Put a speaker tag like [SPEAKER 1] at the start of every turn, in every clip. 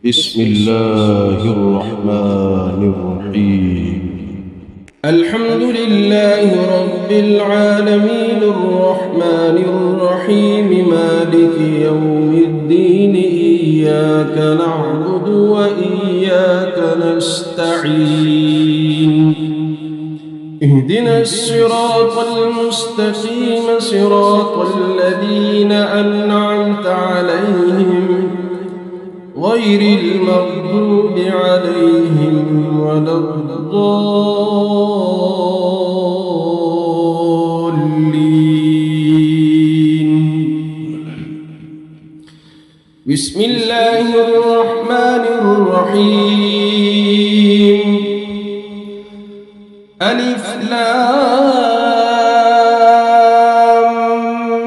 [SPEAKER 1] بسم الله الرحمن الرحيم.
[SPEAKER 2] الحمد لله رب العالمين الرحمن الرحيم مالك يوم الدين إياك نعبد وإياك نستعين اهدنا الصراط المستقيم صراط الذين أنعمت عليهم غير المغضوب عليهم ولا الضالين. بسم الله الرحمن الرحيم. ألف لام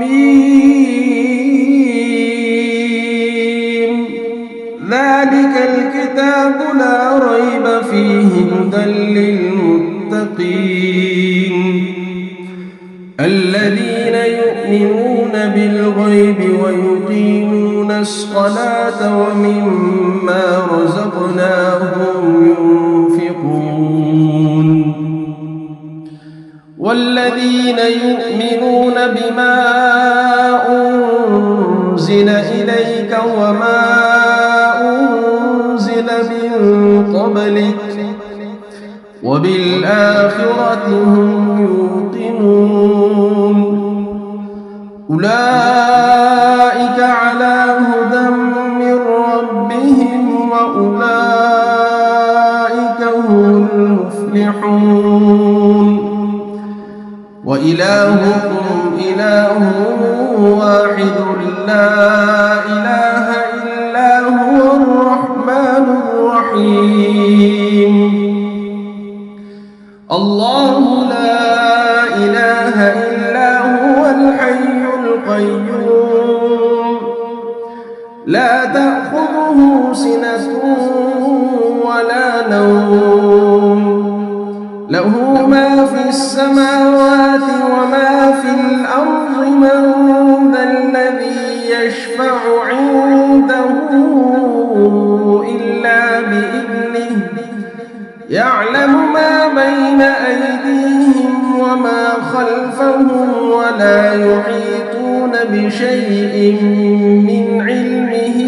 [SPEAKER 2] ميم ذلك الكتاب لا ريب فيه هدى للمتقين الذين يؤمنون بالغيب ويقيمون الصلاة ومما رزقناهم ينفقون والذين يؤمنون بما أنزل إليك وما أنزل من قبلك وبالآخرة هم يوقنون أولئك على هدى من ربهم وأولئك هم المفلحون وإلهكم إله واحد لا إله إلا هو الرحمن الرحيم الله لا إله إلا هو الحي القيوم لا تأخذه سنة ولا نوم له ما في السماوات وما في الأرض من ذا الذي يشفع عنده إلا بإذنه يعلم ما بين أيديهم وما خلفهم ولا يحيطون بشيء من علمه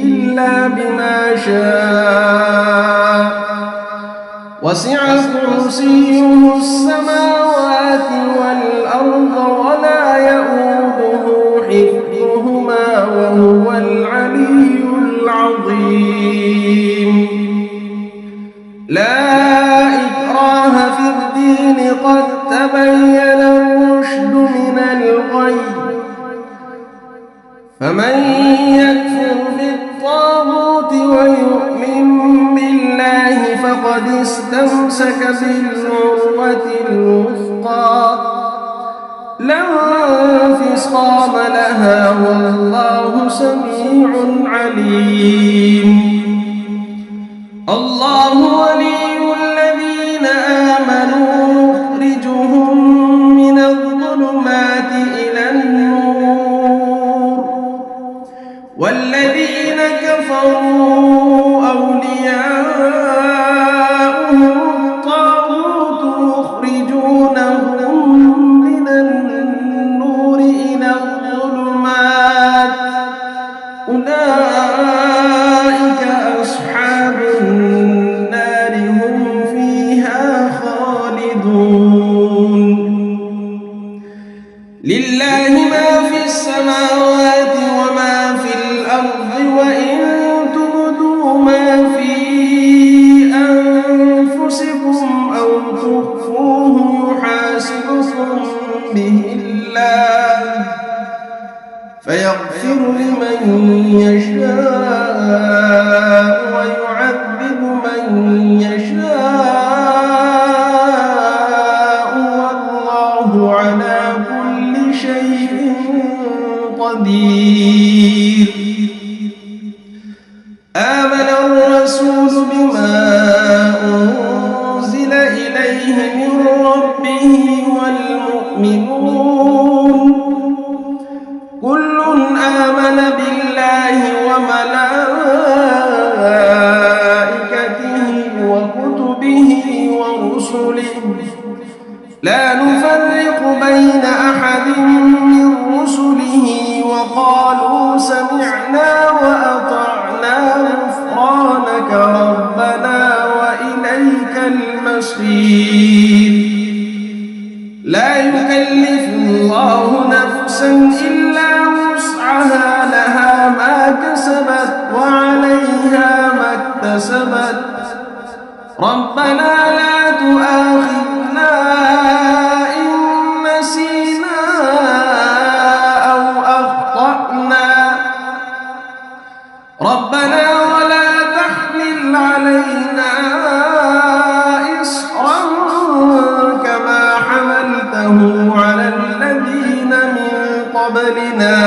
[SPEAKER 2] إلا بما شاء وسع كرسيه السماوات والأرض ولا يؤوده حفظهما وهو العلي العظيم لا إكراه في الدين قد تبين الرشد من الغي فمن يكفر بالطاغوت ويؤمن بالله فقد استمسك بالعروة الوثقى لا انفصام لها والله سميع عليم الله ولي الذين آمنوا يخرجهم من الظلمات إلى النور والذين كفروا أولياؤهم الطاغوت يخرجونهم من النور إلى الظلمات أولئك أصحاب النار هم فيها خالدون لله ما في السماوات وما في الأرض وإن تبدوا ما في أنفسكم أو تخفوه يحاسبكم به الله فيغفر لمن يشاء ويعذب من يشاء والله على كل شيء قدير آمن الرسول بما أنزل إليه من ربه والمؤمنون كل آمن بالله وملائكته ربنا لا تؤاخذنا إن نسينا أو أخطأنا ربنا ولا تحمل علينا إصرا كما حملته على الذين من قبلنا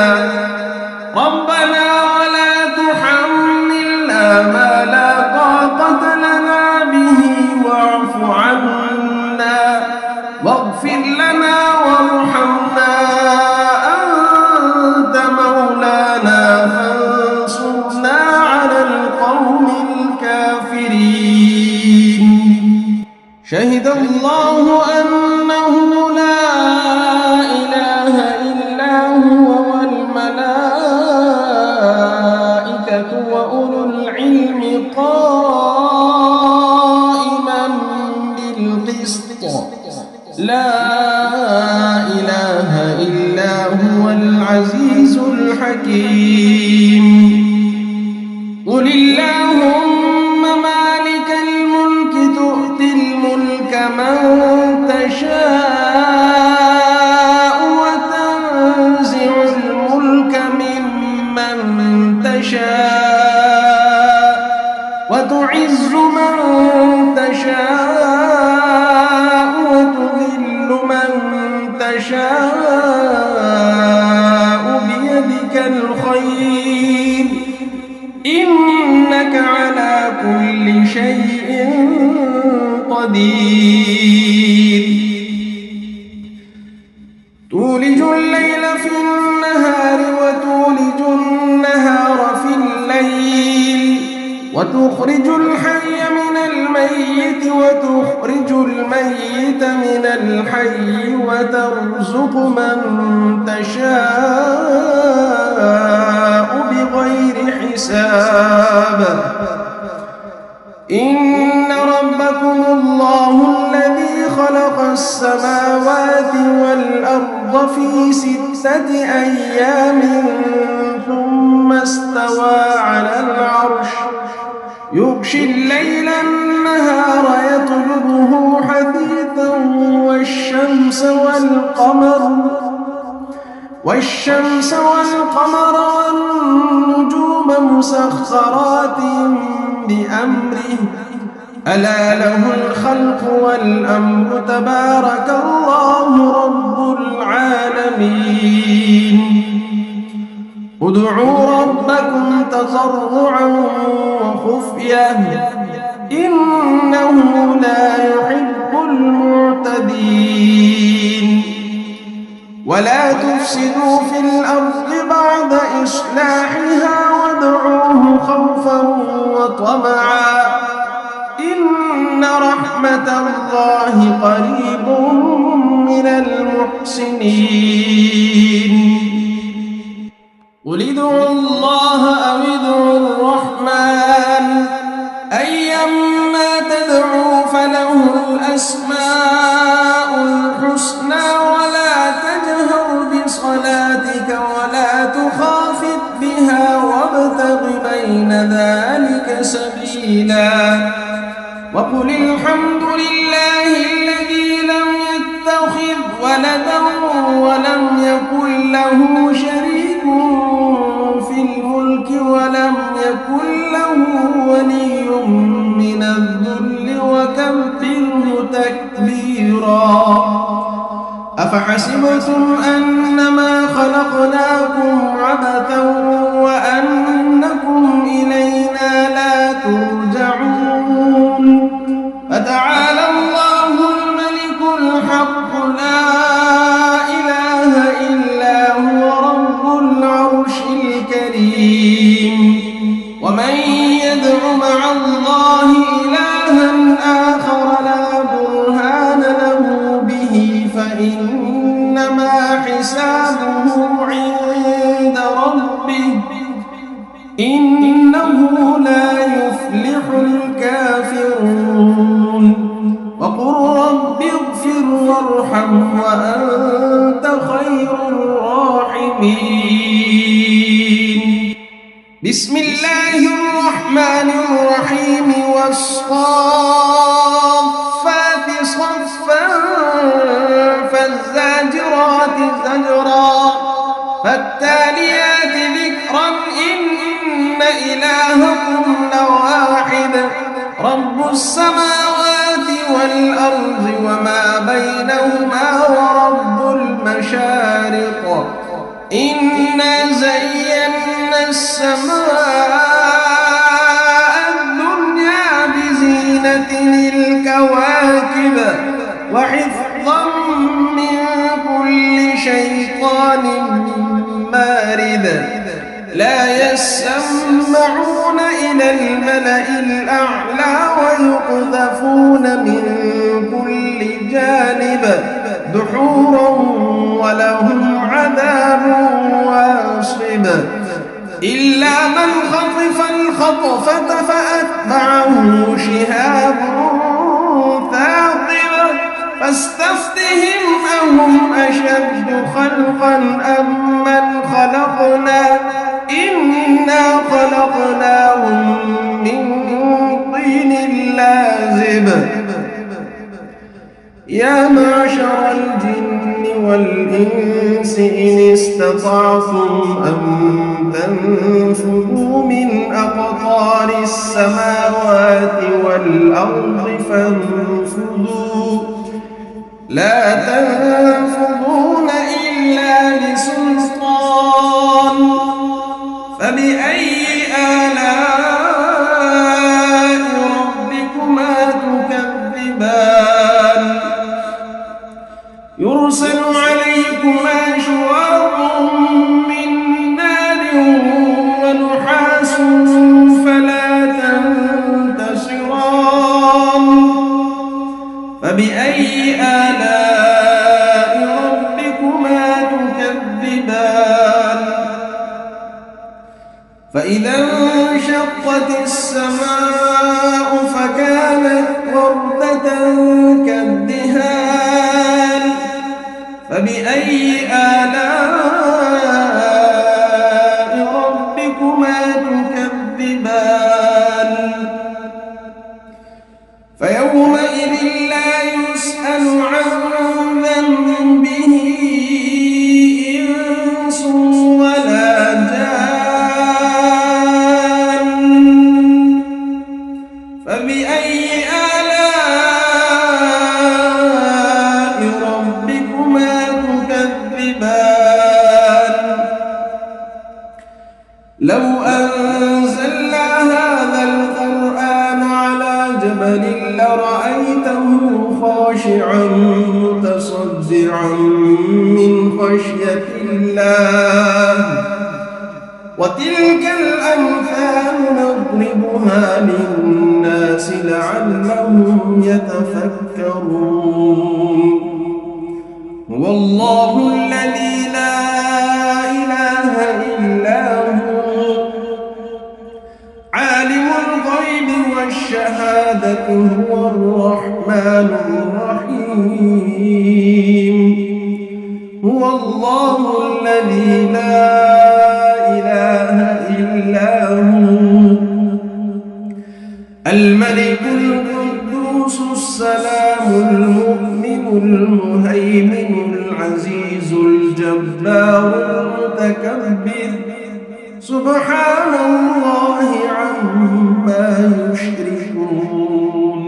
[SPEAKER 2] ربنا ولا تحملنا ما لا طاقة لنا به واعف عنا واغفر لنا وارحمنا أنت مولانا فانصرنا على القوم الكافرين شهد الله أنه لا إله إلا هو والملائكة وأولو العلم قائما بالقسط لا إله إلا هو العزيز الحكيم قل اللهم مالك الملك تؤتي الملك من تشاء وتنزع الملك ممن تشاء وتعز من تشاء وتذل من تشاء بيدك الخير إنك على كل شيء قدير تولج الليل في النهار وتولج النهار في الليل وتخرج الحي من الميت وتخرج الميت من الحي وترزق من تشاء بغير حساب إن ربكم الله الذي خلق السماوات والأرض في 6 أيام ثم استوى على العرش يغشي الليل النهار يطلبه حثيثا والشمس والقمر والنجوم مسخرات بأمره ألا له الخلق والأمر تبارك الله رب العالمين ادعوا ربكم تضرعا وخفية إنه لا يحب المعتدين ولا تفسدوا في الأرض بعد إصلاحها وادعوه خوفا وطمعا إن رحمة الله قريب من المحسنين قل ادعوا الله أو ادعوا الرحمن أيما تدعوا فله الأسماء الحسنى ولا تجهر بصلاتك ولا تخافت بها وابتغ بين ذلك سبيلا وقل الحمد لله الذي لم يتخذ ولدا ولم يكن له شريك في الملك ولم يكن له ولي من الذل وكبره تكبيرا أفحسبتم أنما خلقناكم عبثا وأنكم إلينا لا ترجعون فتعالى الله الملك الحق لا إله إلا هو رب العرش الكريم ومن يدع مع الله إلها آخر لا برهان له به فإنما حسابه عند ربه إنه لا يفلح الكافرون وقل رب اغفر وارحم وأنت خير الراحمين بسم الله الرحمن الرحيم والصافات صفا فالزاجرات زجرا فالتاليات ذكرا إن إلهكم لواحد رب السماوات والأرض وما بينهما ورب المشارق إنا زينا السماء الدنيا بزينة الكواكب وحفظا من كل شيطان مارد لا يسمعون إلى الملأ الأعلى ويقذفون من كل جانب دحورا ولهم عذاب واصب إلا من خطف الخطفة فأتبعه شهاب ثاقب فاستفتهم أهم أشد خلقا أم من خلقنا إنا خلقناهم من طين لازب يا معشر الجن والإنس إن استطعتم أن تنفذوا من أقطار السماوات والأرض فانفذوا لا تنفذون إلا بسلطان فبأي آلاء ربكما تكذبان يرسل عليكما شواظ من نار ونحاس فلا تنتصران فبأي آلاء ربكما تكذبان فإذا انشقت السماء فكانت وردة كالدهان فبأي آلاء ربكما تكذبان فيومئذ لا يسأل عن ذنبه إنس ولا جان فبأي آلاء ربكما تكذبان لو أنزلنا هذا القرآن على جبل لرأيته خاشعا متصدعا من خشية الله وتلك الأمثال نضربها للناس لعلهم يتفكرون هو الله الذي لا إله إلا هو عالم الغيب والشهادة هو الرحمن الرحيم هو الله الذي لا إله إلا هو الملك القدوس السلام المؤمن المهيمن العزيز الجبار المتكبر سبحان الله عما يشركون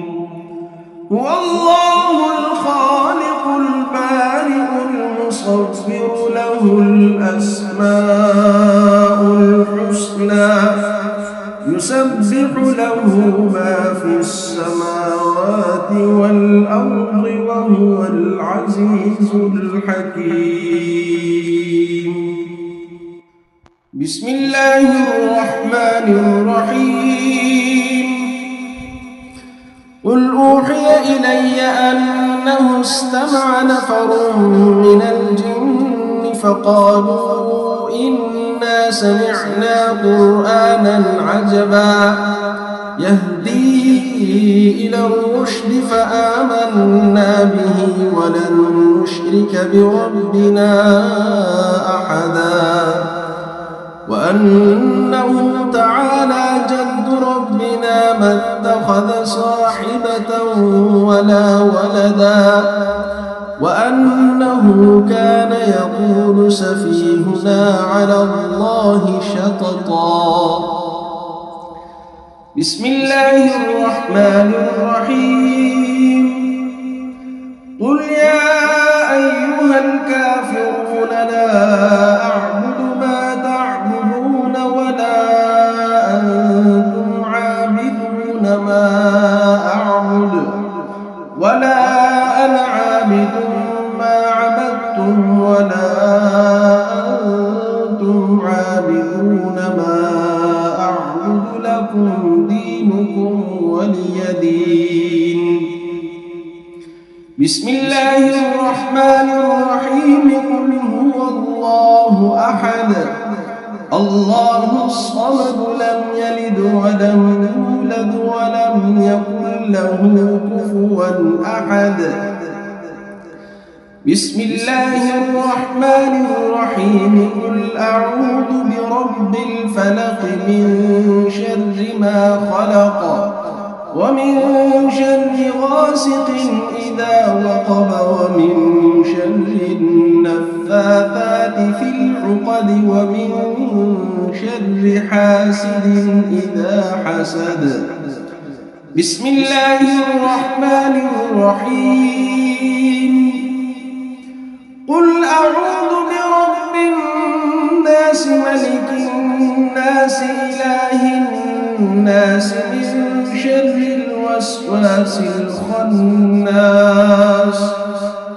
[SPEAKER 2] هو الله الخالق البارئ المصور له الأسماء الحسنى يسبح له ما في السماوات والأرض وهو العزيز الحكيم بسم الله الرحمن الرحيم قل أوحي إلي أنه استمع نفر من الجن فقالوا إنا سمعنا قرآنا عجبا يهدي إلى الرشد فآمنا به ولن نشرك بربنا أحدا وأنه تعالى جد ربنا ما اتخذ صاحبة ولا ولدا وأنه كان يقول سفيهنا على الله شططا. بسم الله الرحمن الرحيم. قل يا أيها الكافرون لا أعبد ما تعبدون ولا أنتم عابدون ما أعبد ولا أنا عابد ما عبدتم ولا أنتم عابدون ما أعبد لكم دينكم ولي دين. بسم الله الرحمن الرحيم. قل هو الله أحد الله الصمد لم يلد ولم يولد ولم يكن له كفوا أحد. بسم الله الرحمن الرحيم. قل أعوذ برب الفلق من شر ما خلق ومن شر غاسق إذا وقب ومن شر النفاثات في العقد ومن شر حاسد إذا حسد. بسم الله الرحمن الرحيم. قل أعوذ برب الناس ملك الناس إله الناس من شر الوسواس الخناس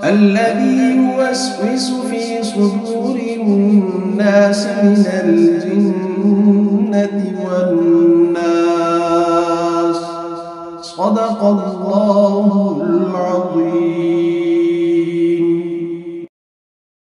[SPEAKER 2] الذي يوسوس في صدور الناس من الجنة والناس. صدق الله العظيم.